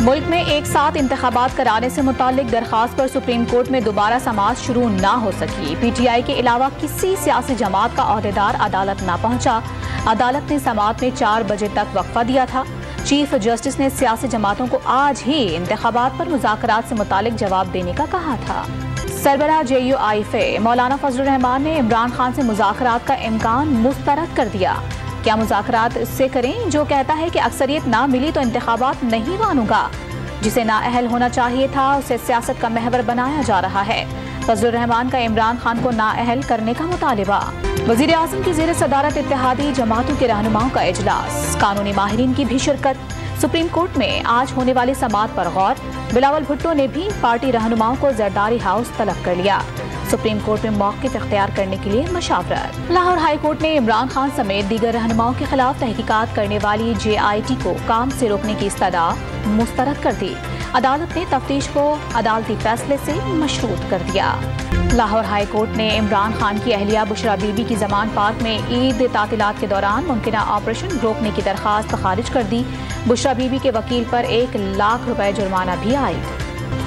मुल्क में एक साथ इंतखाबात कराने से मुतालिक दरखास्त पर सुप्रीम कोर्ट में दोबारा समाअत शुरू ना हो सकी। PTI के अलावा किसी सियासी जमात का ओहदेदार अदालत ना पहुंचा। अदालत ने समाअत में 4 बजे तक वक्फा दिया था। चीफ जस्टिस ने सियासी जमातों को आज ही इंतखाबात पर मुज़ाकरात से मुतालिक जवाब देने का कहा था। सरबराह JUIF मौलाना फजलुर रहमान ने इमरान खान से मुज़ाकरात का इम्कान मुस्तरद कर दिया। क्या मुज़ाकरात इससे करें जो कहता है कि अक्सरियत ना मिली तो इंतखाबात नहीं मानूंगा। जिसे नाअहल होना चाहिए था उसे सियासत का महवर बनाया जा रहा है। फजलुर रहमान का इमरान खान को नाअहल करने का मुतालिबा। वज़ीर आज़म की ज़ेर सदारत इत्तेहादी जमातों के रहनुमाओं का इजलास, कानूनी माहिरीन की भी शिरकत। सुप्रीम कोर्ट में आज होने वाली समाअत पर गौर। बिलावल भुट्टो ने भी पार्टी रहनुमाओं को जरदारी हाउस तलब कर लिया। सुप्रीम कोर्ट में मौक़िफ़ इख्तियार करने के लिए मशावरत। लाहौर हाई कोर्ट ने इमरान खान समेत दीगर रहनुमाओं के खिलाफ तहकीकात करने वाली JIT को काम से रोकने की इस्तदा मुस्तरद कर दी। अदालत ने तफ्तीश को अदालती फैसले से मशरूत कर दिया। लाहौर हाई कोर्ट ने इमरान खान की अहलिया बुशरा बीबी की जमान पार्क में ईद तातीलात के दौरान मुमकिना ऑपरेशन रोकने की दरखास्त खारिज कर दी। बुशरा बीबी के वकील पर 1 लाख रुपए जुर्माना भी आयद।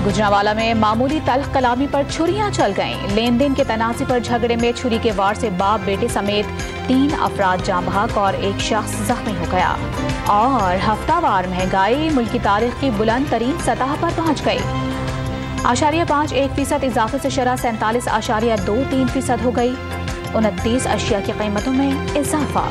गुजरांवाला में मामूली तल्ख कलामी पर छुरियां चल गईं। लेन देन के तनाज़े पर झगड़े में छुरी के वार से बाप बेटे समेत 3 अफराद जाँ बहक और 1 शख्स जख्मी हो गया। और हफ्तावार महंगाई मुल्की तारीख की बुलंद तरीन सतह पर पहुंच गई। 0.51% इजाफे से शरह 47.23% हो गई। 29 अशिया की कीमतों में इजाफा।